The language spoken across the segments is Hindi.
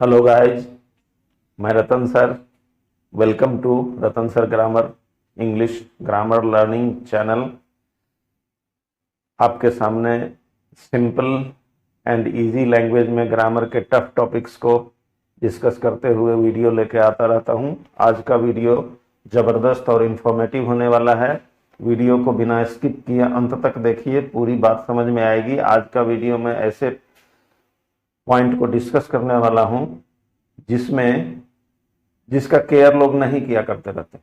हेलो गाइस, मैं Ratan sir. Welcome to Ratan sir grammar English grammar learning channel. आपके सामने सिंपल एंड इजी लैंग्वेज में ग्रामर के टफ टॉपिक्स को डिस्कस करते हुए वीडियो लेके आता रहता हूं। आज का वीडियो ज़बरदस्त और इन्फॉर्मेटिव होने वाला है। वीडियो को बिना स्किप किए अंत तक देखिए, पूरी बात समझ में आएगी। आज का वीडियो में ऐसे पॉइंट को डिस्कस करने वाला हूं जिसका केयर लोग नहीं किया करते रहते।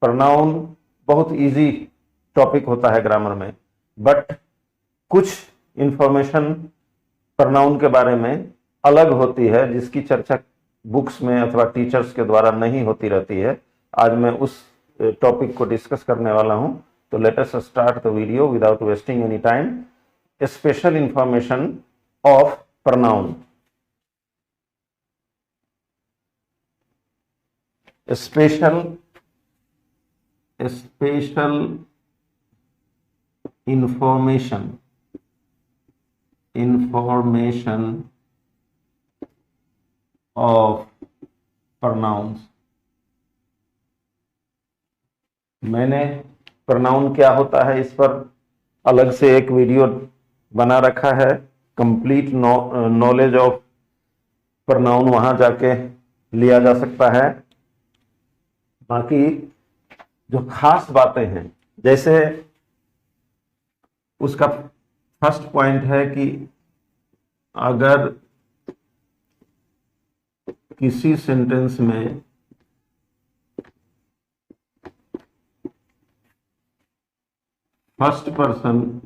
प्रोनाउन बहुत इजी टॉपिक होता है ग्रामर में, बट कुछ इंफॉर्मेशन प्रोनाउन के बारे में अलग होती है जिसकी चर्चा बुक्स में अथवा टीचर्स के द्वारा नहीं होती रहती है। आज मैं उस टॉपिक को डिस्कस करने वाला हूं। तो let us start the video without wasting any time. Special information of pronoun. Special information of pronouns. मैंने प्रोनाउन क्या होता है इस पर अलग से एक वीडियो बना रखा है। कंप्लीट नॉलेज ऑफ प्रोनाउन वहां जाके लिया जा सकता है। बाकी जो खास बातें हैं, जैसे उसका फर्स्ट पॉइंट है कि अगर किसी सेंटेंस में first person,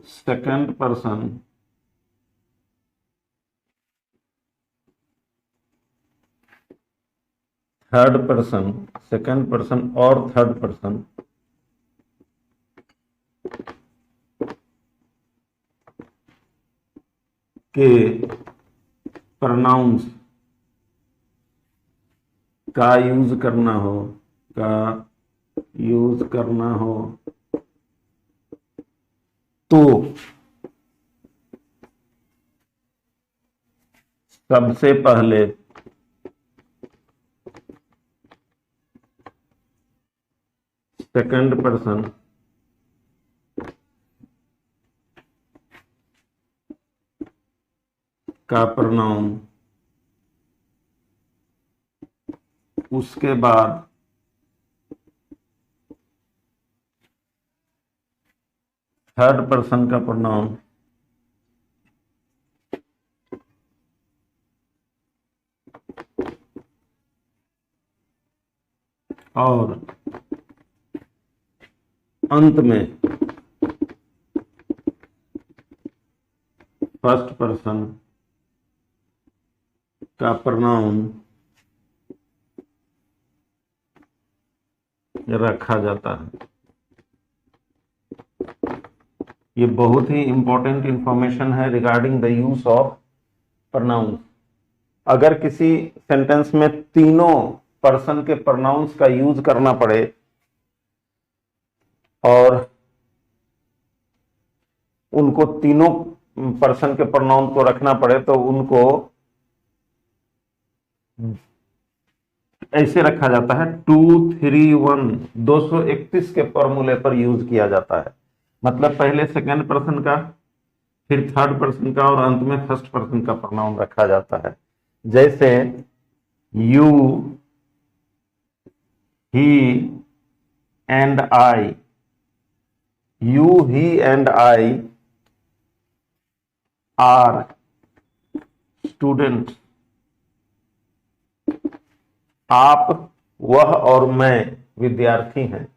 second person, third person, second person और थर्ड पर्सन के प्रोनाउंस का यूज करना हो तो सबसे पहले सेकंड पर्सन का प्रोनाउन, उसके बाद थर्ड पर्सन का प्रोनाउन और अंत में फर्स्ट पर्सन का प्रोनाउन रखा जाता है। ये बहुत ही इंपॉर्टेंट इंफॉर्मेशन है regarding the use of pronouns. अगर किसी सेंटेंस में तीनों पर्सन के प्रोनाउंस का यूज करना पड़े और उनको तीनों पर्सन के प्रोनाउन को रखना पड़े तो उनको ऐसे रखा जाता है 231 231 के फॉर्मूले पर यूज किया जाता है। मतलब पहले सेकंड पर्सन का, फिर थर्ड पर्सन का और अंत में फर्स्ट पर्सन का प्रोनाउन रखा जाता है। जैसे you, he and I. You, he and I are student. आप, वह और मैं विद्यार्थी हैं।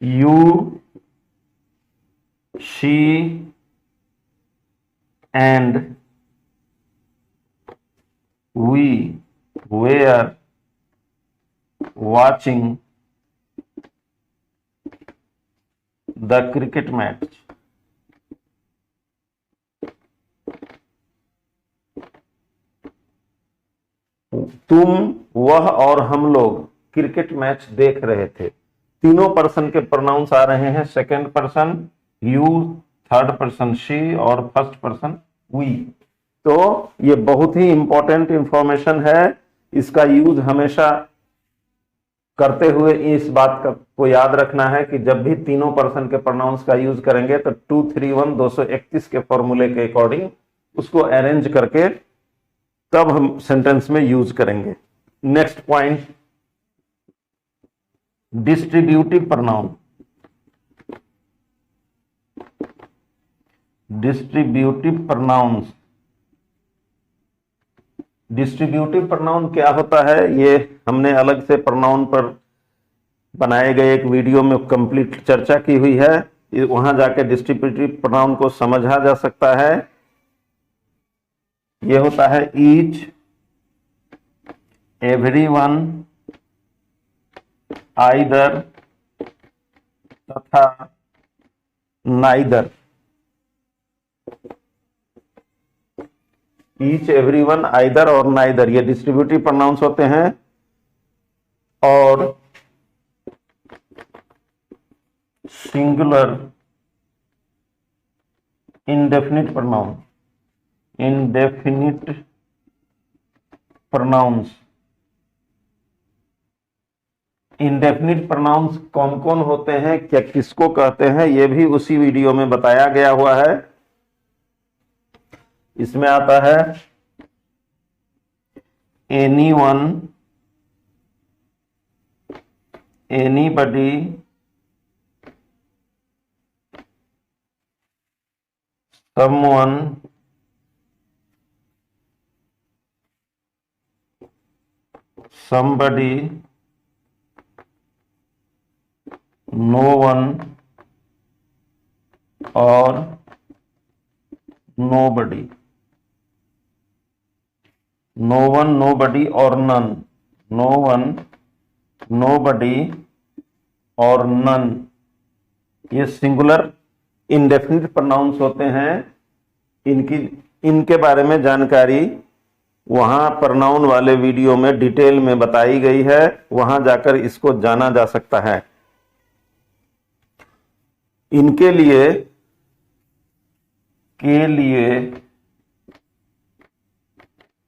You, she and we were watching the cricket match। तुम, वह और हम लोग क्रिकेट मैच देख रहे थे। तीनों पर्सन के प्रोनाउंस आ रहे हैं second person you, third person she और फर्स्ट पर्सन वी। तो ये बहुत ही इंपॉर्टेंट इंफॉर्मेशन है। इसका यूज हमेशा करते हुए इस बात का को याद रखना है कि जब भी तीनों पर्सन के प्रोनाउंस का यूज करेंगे तो 231 231 के फॉर्मूले के अकॉर्डिंग उसको अरेंज करके तब हम सेंटेंस में यूज करेंगे। Next point, distributive pronoun. Distributive pronounce, distributive pronoun क्या होता है ये हमने अलग से प्रोनाउन पर बनाए गए एक वीडियो में कंप्लीट चर्चा की हुई है। वहां जाके डिस्ट्रीब्यूटिव प्रोनाउन को समझा जा सकता है। ये होता है ईच, एवरीवन, आइदर तथा नाइदर। ईच, एवरीवन, आइदर और नाइदर ये डिस्ट्रीब्यूटिव प्रोनाउंस होते हैं। और singular indefinite pronoun, indefinite pronouns. Indefinite pronouns कौन कौन होते हैं, क्या किसको कहते हैं, ये भी उसी वीडियो में बताया गया हुआ है। इसमें आता है anyone, anybody, someone, somebody, no one और nobody। नो वन, नोबडी और नन। नो वन, नोबडी और नन ये सिंगुलर इंडेफिनिट प्रोनाउंस होते हैं। इनके बारे में जानकारी वहां प्रोनाउन वाले वीडियो में डिटेल में बताई गई है, वहां जाकर इसको जाना जा सकता है। इनके लिए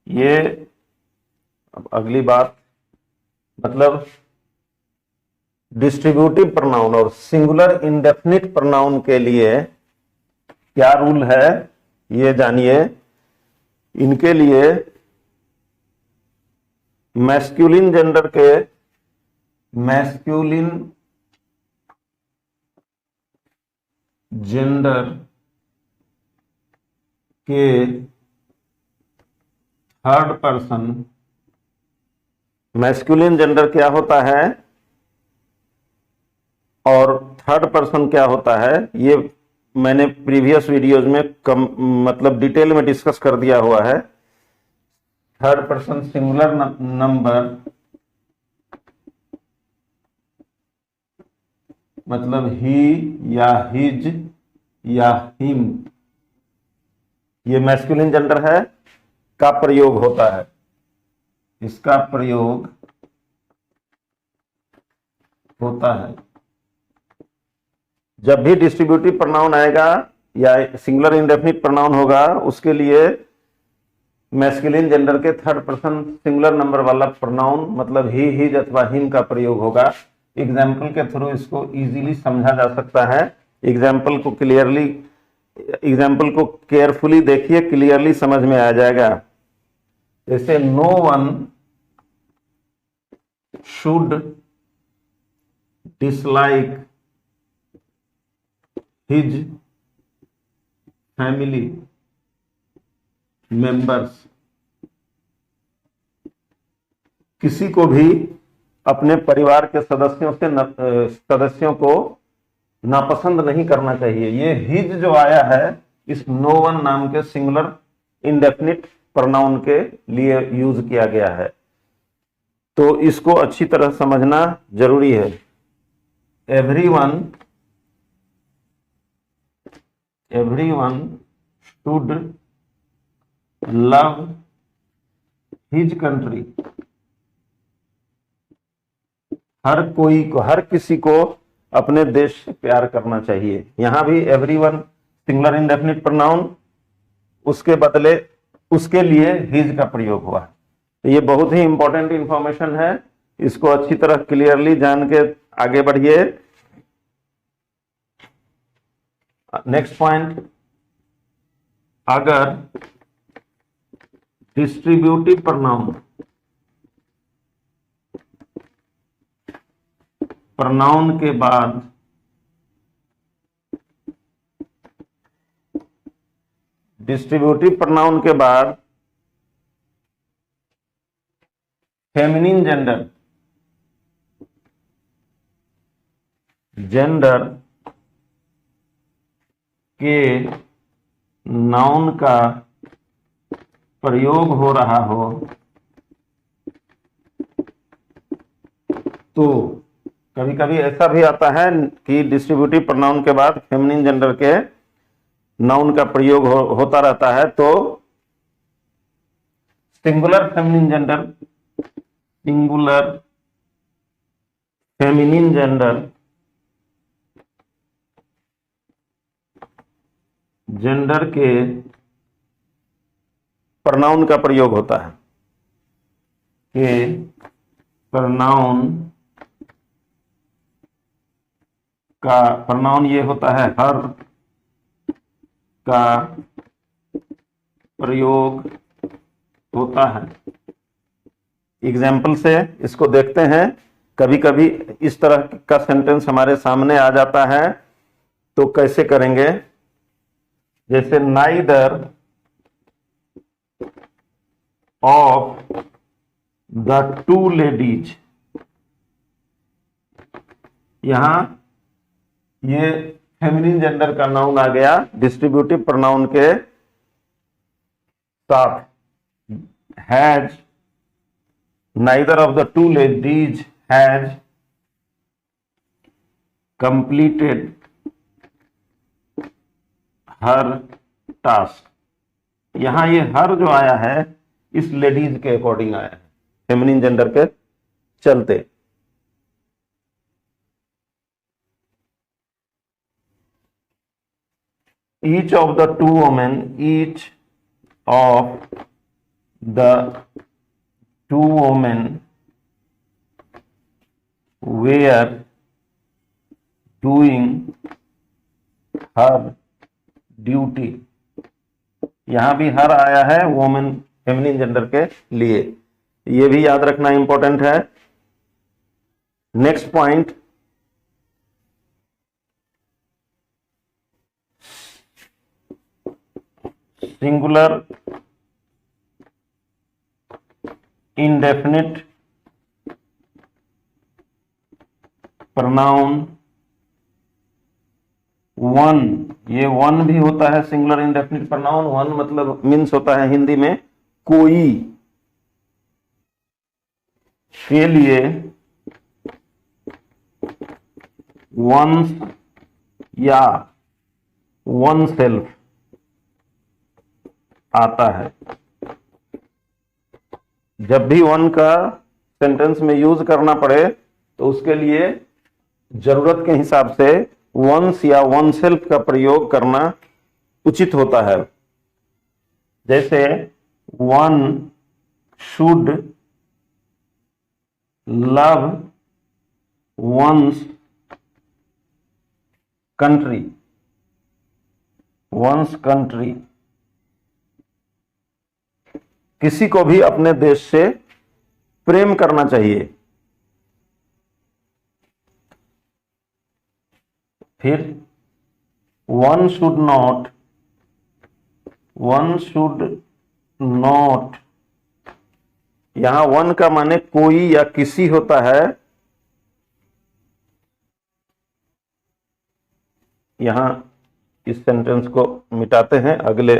ये अब अगली बात, मतलब डिस्ट्रीब्यूटिव प्रोनाउन और सिंगुलर इंडेफिनिट प्रोनाउन के लिए क्या रूल है ये जानिए। इनके लिए मैस्कुलिन जेंडर के थर्ड पर्सन, मैस्कुलिन जेंडर क्या होता है और थर्ड पर्सन क्या होता है ये मैंने प्रीवियस वीडियोज में मतलब डिटेल में डिस्कस कर दिया हुआ है। थर्ड पर्सन सिंगुलर नंबर मतलब ही या हिज या हिम, ये मैस्कुलिन जेंडर है का प्रयोग होता है। इसका प्रयोग होता है जब भी डिस्ट्रीब्यूटिव प्रोनाउन आएगा या सिंगुलर इंडेफिनिट प्रोनाउन होगा, उसके लिए मैस्कुलिन जेंडर के थर्ड पर्सन सिंगुलर नंबर वाला प्रोनाउन मतलब ही, हिज अथवा हिम का प्रयोग होगा। एग्जाम्पल के थ्रू इसको इजीली समझा जा सकता है। एग्जाम्पल को केयरफुली देखिए, क्लियरली समझ में आ जाएगा। जैसे no one should dislike his family members. किसी को भी अपने परिवार के सदस्यों को नापसंद नहीं करना चाहिए। ये हिज जो आया है इस नो वन नाम के सिंगुलर इंडेफिनिट प्रोनाउन के लिए यूज किया गया है, तो इसको अच्छी तरह समझना जरूरी है। Everyone should love his country. हर किसी को अपने देश से प्यार करना चाहिए। यहां भी एवरीवन सिंगुलर इंडेफिनिट प्रोनाउन, उसके बदले उसके लिए हिज का प्रयोग हुआ है। तो ये बहुत ही इंपॉर्टेंट इंफॉर्मेशन है, इसको अच्छी तरह क्लियरली जान के आगे बढ़िए। नेक्स्ट पॉइंट, अगर डिस्ट्रीब्यूटिव प्रोनाउन प्रोनाउन के बाद फेमिनिन जेंडर के नाउन का प्रयोग हो रहा हो तो कभी कभी ऐसा भी आता है कि डिस्ट्रीब्यूटिव प्रोनाउन के बाद फेमिनिन जेंडर के नाउन का प्रयोग होता रहता है, तो सिंगुलर फेमिनिन जेंडर के प्रोनाउन का प्रयोग होता है, कि प्रोनाउन ये होता है हर का प्रयोग होता है। एग्जाम्पल से इसको देखते हैं। कभी कभी इस तरह का सेंटेंस हमारे सामने आ जाता है तो कैसे करेंगे, जैसे neither of the two ladies, यहां ये फेमिनिन जेंडर का नाउन आ गया डिस्ट्रीब्यूटिव प्रोनाउन के साथ, has, neither of the two ladies has completed her task। यहां ये हर जो आया है इस लेडीज के अकॉर्डिंग आया है, फेमिनिन जेंडर के चलते। each of the two women were doing her duty। यहां भी हर आया है वोमेन फेमिनिन जेंडर के लिए, ये भी याद रखना इंपॉर्टेंट है। Next point, singular indefinite pronoun one, ये वन भी होता है सिंगुलर इंडेफिनिट प्रोनाउन। वन मतलब मीन्स होता है हिंदी में कोई, के लिए वंस या वन सेल्फ आता है। जब भी वन का सेंटेंस में यूज करना पड़े तो उसके लिए जरूरत के हिसाब से वंस या वन सेल्फ का प्रयोग करना उचित होता है। जैसे one should love one's country, one's country, किसी को भी अपने देश से प्रेम करना चाहिए। फिर वन शुड नॉट, यहां वन का माने कोई या किसी होता है। यहां इस सेंटेंस को मिटाते हैं, अगले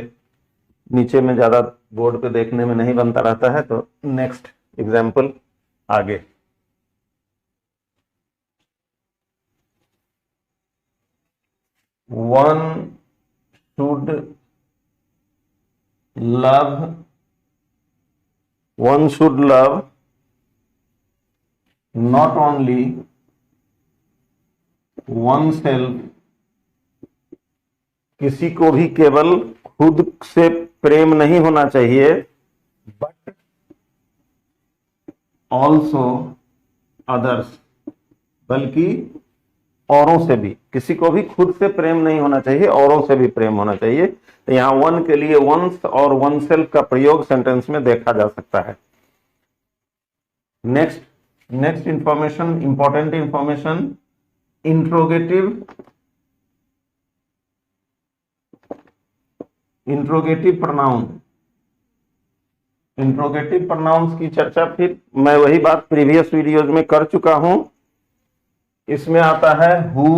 नीचे में ज्यादा बोर्ड पे देखने में नहीं बनता रहता है, तो नेक्स्ट एग्जाम्पल आगे। One should love not only one self किसी को भी केवल खुद से प्रेम नहीं होना चाहिए, बट ऑल्सो अदर्स, बल्कि औरों से भी। किसी को भी खुद से प्रेम नहीं होना चाहिए, औरों से भी प्रेम होना चाहिए। तो यहां वन के लिए वंस और वन सेल्फ का प्रयोग सेंटेंस में देखा जा सकता है। Next information, important information, interrogative pronoun. Interrogative pronounce की चर्चा फिर मैं वही बात प्रीवियस वीडियोज में कर चुका हूं। इसमें आता है who,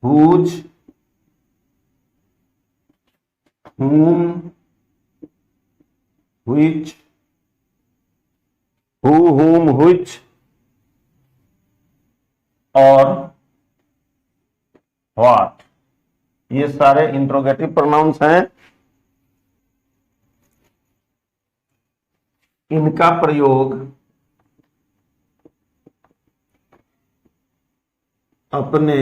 whose, whom, which, who, whom, which और what। ये सारे इंट्रोगेटिव प्रोनाउंस हैं। इनका प्रयोग अपने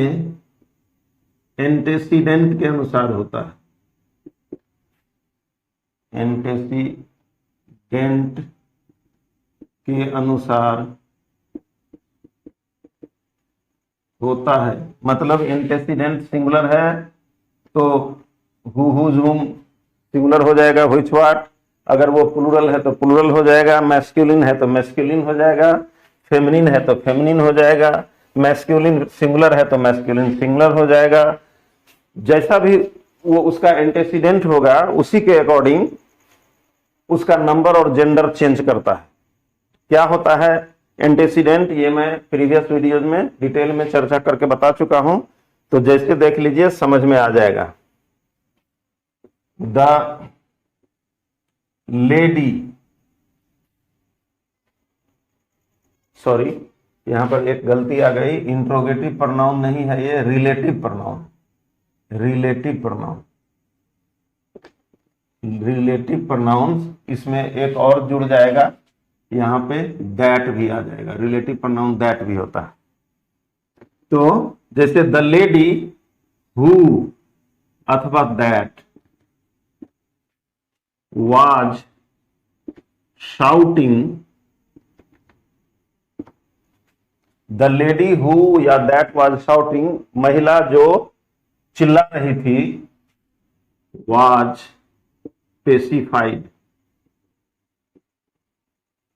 एंटेसीडेंट के अनुसार होता है। एंटेसीडेंट के अनुसार होता है। मतलब एंटेसीडेंट सिंगुलर है तो हु, हुज, हुम सिंगुलर हो जाएगा, व्हिच, व्हाट। अगर वो प्लूरल है तो प्लूरल हो जाएगा, मैस्कुलिन है तो मैस्कुलिन हो जाएगा, फेमिनिन है तो फेमिनिन हो जाएगा, मैस्कुलिन सिंगुलर है तो मैस्कुलिन सिंगुलर हो जाएगा। जैसा भी वो उसका एंटेसीडेंट होगा उसी के अकॉर्डिंग उसका नंबर और जेंडर चेंज करता है। क्या होता है एंटेसीडेंट, ये मैं प्रीवियस वीडियोज में डिटेल में चर्चा करके बता चुका हूं, तो जैसे देख लीजिए समझ में आ जाएगा। द लेडी, सॉरी यहां पर एक गलती आ गई, इंट्रोगेटिव प्रोनाउन नहीं है ये, relative pronoun. Relative pronoun, relative pronouns, इसमें एक और जुड़ जाएगा, यहां पे दैट भी आ जाएगा। रिलेटिव प्रोनाउन दैट भी होता है। तो जैसे द लेडी हु अथवा that was shouting, the lady who या दैट वाज शाउटिंग, महिला जो चिल्ला रही थी, वाज पेसिफाइड,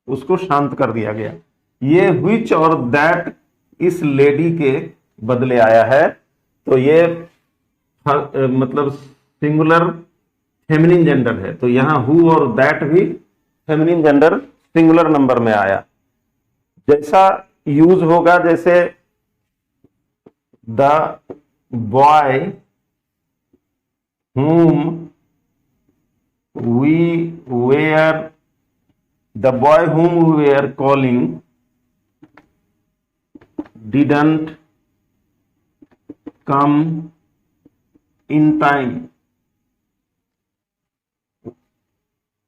उसको शांत कर दिया गया। ये व्हिच और दैट इस लेडी के बदले आया है, तो ये मतलब सिंगुलर फेमिनिन जेंडर है, तो यहां हु और दैट भी फेमिनिन जेंडर सिंगुलर नंबर में आया। जैसा यूज होगा, जैसे the boy whom we were, the boy whom we were calling didn't come in time।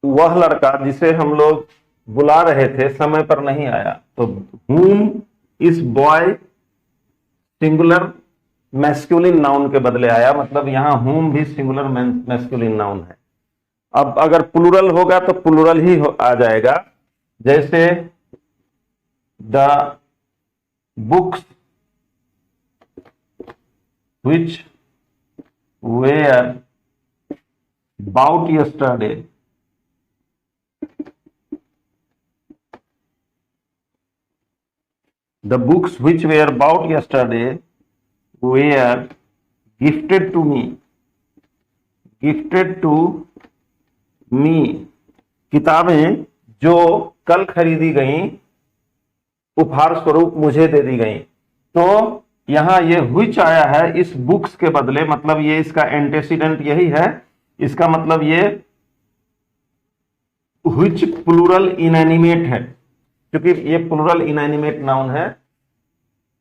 वह लड़का जिसे हम लोग बुला रहे थे समय पर नहीं आया। तो whom इस बॉय सिंगुलर मैस्कुलिन नाउन के बदले आया, मतलब यहां whom भी सिंगुलर मैस्कुलिन नाउन है। अब अगर प्लूरल होगा तो प्लूरल ही आ जाएगा, जैसे the books which were bought yesterday, the books which were bought yesterday were gifted to me, gifted to me, किताबें जो कल खरीदी गईं उपहार स्वरूप मुझे दे दी गईं। तो यहां ये व्हिच आया है इस बुक्स के बदले, मतलब ये इसका एंटेसीडेंट यही है। इसका मतलब ये व्हिच प्लूरल इनएनिमेट है, क्योंकि ये प्लूरल इनएनिमेट नाउन है,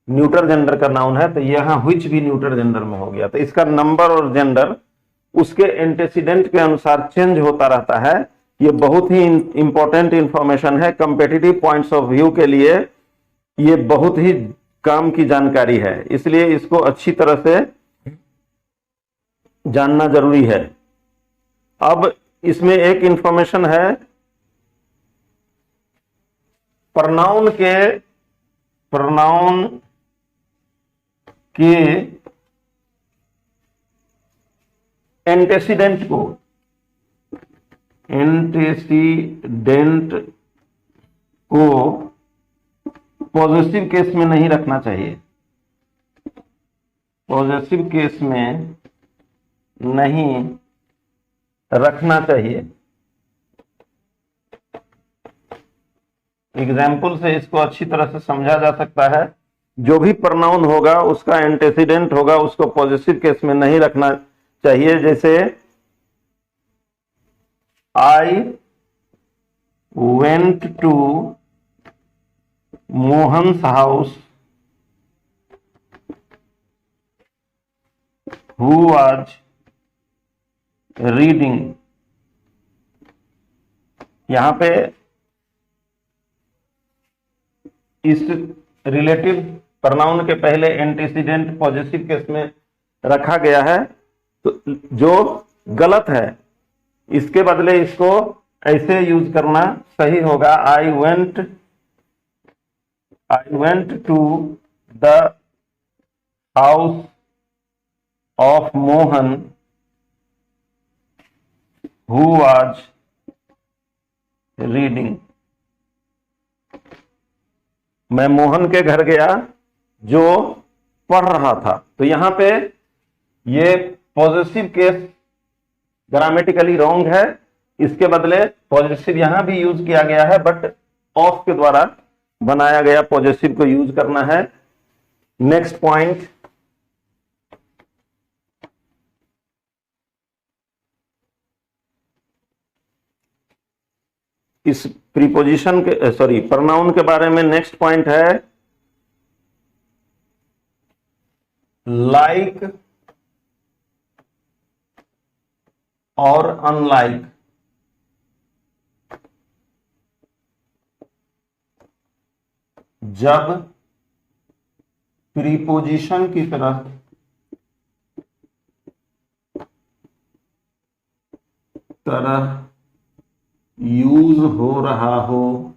न्यूटर जेंडर का नाउन है, तो यहां व्हिच भी न्यूटर जेंडर में हो गया। तो इसका नंबर और जेंडर उसके एंटेसीडेंट के अनुसार चेंज होता रहता है। ये बहुत ही इंपॉर्टेंट इंफॉर्मेशन है, कंपेटिटिव पॉइंट्स ऑफ व्यू के लिए ये बहुत ही काम की जानकारी है, इसलिए इसको अच्छी तरह से जानना जरूरी है। अब इसमें एक इंफॉर्मेशन है, प्रोनाउन के एंटेसीडेंट को पॉजिटिव केस में नहीं रखना चाहिए, पॉजिटिव केस में नहीं रखना चाहिए। एग्जाम्पल से इसको अच्छी तरह से समझा जा सकता है। जो भी प्रोनाउन होगा उसका एंटेसीडेंट होगा, उसको पॉजिटिव केस में नहीं रखना चाहिए। जैसे I went to Mohan's house who was reading. यहां पे इस रिलेटिव प्रोनाउन के पहले एंटीसीडेंट पॉजिटिव केस में रखा गया है, तो जो गलत है इसके बदले इसको ऐसे यूज करना सही होगा। I went to the house of Mohan who was reading. मैं मोहन के घर गया जो पढ़ रहा था। तो यहां पे ये पॉजिटिव केस ग्रामेटिकली रॉन्ग है, इसके बदले पॉजिटिव यहां भी यूज किया गया है, बट ऑफ के द्वारा बनाया गया पॉजिटिव को यूज करना है। नेक्स्ट पॉइंट, इस प्रीपोजिशन के प्रोनाउन के बारे में नेक्स्ट पॉइंट है लाइक और अनलाइक। जब प्रीपोजिशन की तरह यूज हो रहा हो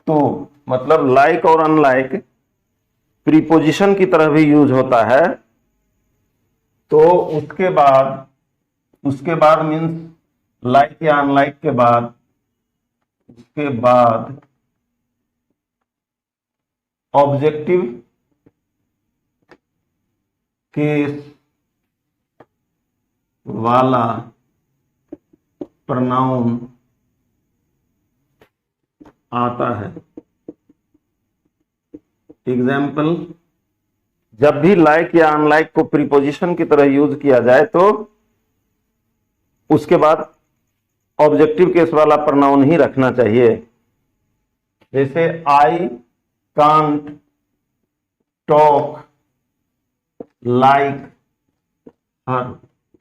तो मतलब लाइक और अनलाइक प्रीपोजिशन की तरह भी यूज होता है, तो उसके बाद मीन्स लाइक या अनलाइक के बाद उसके बाद ऑब्जेक्टिव केस वाला प्रोनाउन आता है। एग्जाम्पल, जब भी लाइक या अनलाइक को प्रीपोजिशन की तरह यूज किया जाए तो उसके बाद ऑब्जेक्टिव केस वाला प्रोनाउन ही रखना चाहिए। जैसे आई कांट टॉक लाइक हर,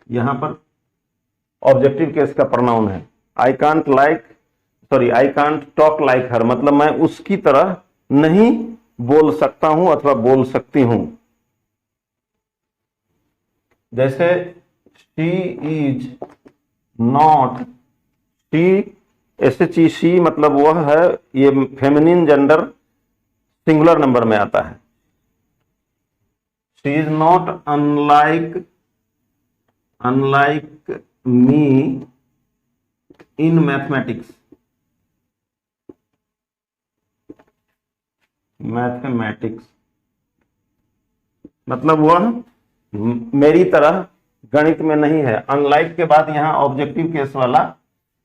यहां पर ऑब्जेक्टिव केस का प्रोनाउन है। आई कांट टॉक लाइक हर मतलब मैं उसकी तरह नहीं बोल सकता हूं अथवा बोल सकती हूं। जैसे शी इज नॉट, शी मतलब वह है, ये फेमिनिन जेंडर सिंगुलर नंबर में आता है। She is not unlike me in mathematics. मतलब वह मेरी तरह गणित में नहीं है। अनलाइक के बाद यहां ऑब्जेक्टिव केस वाला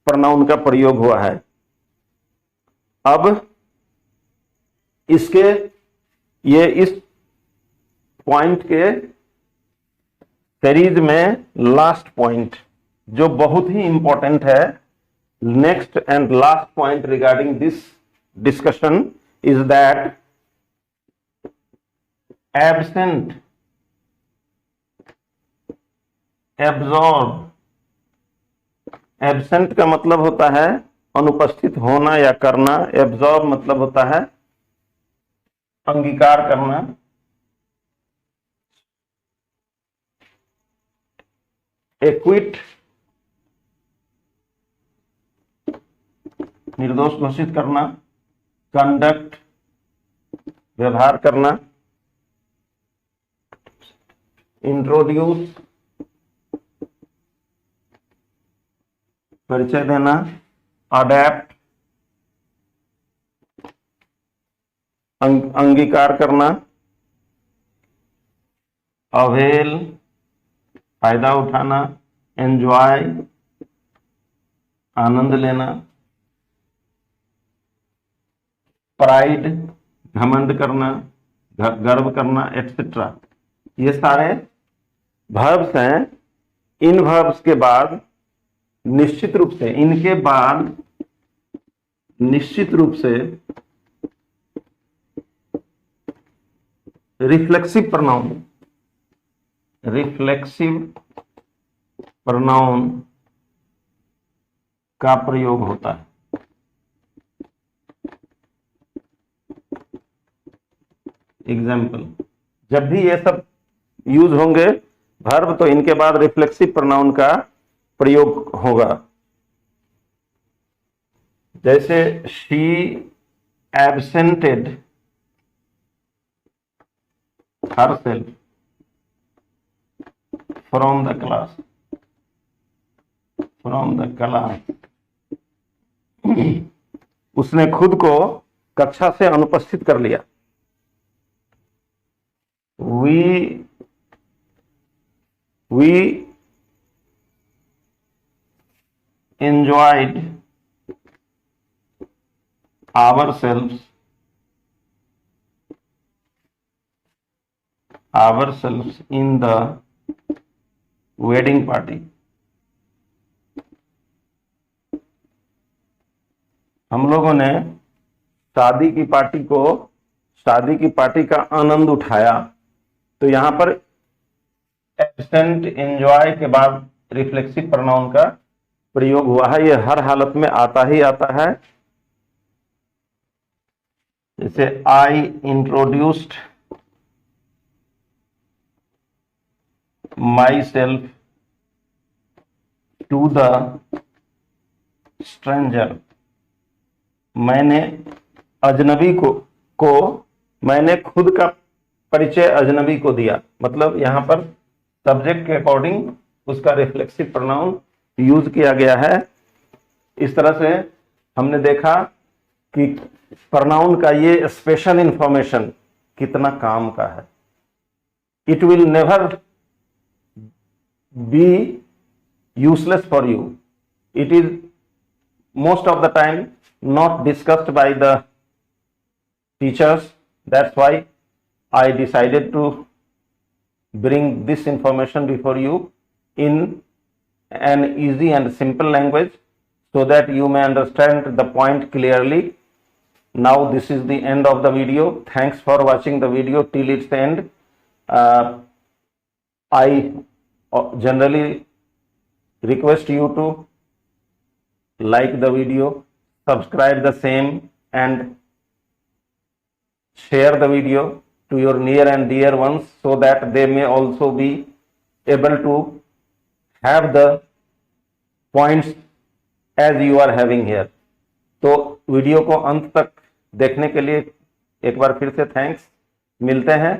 प्रोनाउन का प्रयोग हुआ है। अब इस पॉइंट के सीरीज में लास्ट पॉइंट जो बहुत ही इंपॉर्टेंट है, next and last point regarding this discussion is that absent, absorb. Absent का मतलब होता है अनुपस्थित होना या करना, एब्जॉर्ब मतलब होता है अंगीकार करना। एक्विट, निर्दोष घोषित करना, कंडक्ट, व्यवहार करना, इंट्रोड्यूस, परिचय देना, अडेप्ट, अंगीकार करना, अवेल, फायदा उठाना, एंजॉय, आनंद लेना, प्राइड, घमंड करना, गर्व करना, एटसेट्रा। ये सारे वर्ब्स हैं। इन वर्ब्स के बाद निश्चित रूप से, इनके बाद निश्चित रूप से रिफ्लेक्सिव प्रोनाउन, रिफ्लेक्सिव प्रोनाउन का प्रयोग होता है। एग्जाम्पल, जब भी ये सब यूज होंगे वर्ब, तो इनके बाद रिफ्लेक्सिव प्रोनाउन का प्रयोग होगा। जैसे she एब्सेंटेड herself from the class, उसने खुद को कक्षा से अनुपस्थित कर लिया। we enjoyed ourselves in the wedding party। हम लोगों ने शादी की पार्टी का आनंद उठाया। तो यहां पर एब्सेंट, एंजॉय के बाद रिफ्लेक्सिव प्रोनाउन का प्रयोग हुआ है। यह हर हालत में आता ही आता है। जैसे आई introduced myself to the stranger, मैंने अजनबी को मैंने खुद का परिचय अजनबी को दिया। मतलब यहां पर सब्जेक्ट के अकॉर्डिंग उसका रिफ्लेक्सिव प्रोनाउन यूज किया गया है। इस तरह से हमने देखा कि प्रोनाउन का ये स्पेशल इंफॉर्मेशन कितना काम का है। It will never be useless for you. It is most of the time not discussed by the teachers. That's why I decided to bring this information before you in an easy and simple language so that you may understand the point clearly. Now this is the end of the video. Thanks for watching the video till its end. I generally request you to like the video, subscribe the same, and share the video to your near and dear ones so that they may also be able to have the points as you are having here. तो वीडियो को अंत तक देखने के लिए एक बार फिर से थैंक्स। मिलते हैं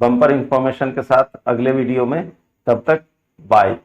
बम्पर इंफॉर्मेशन के साथ अगले वीडियो में। तब तक बाय।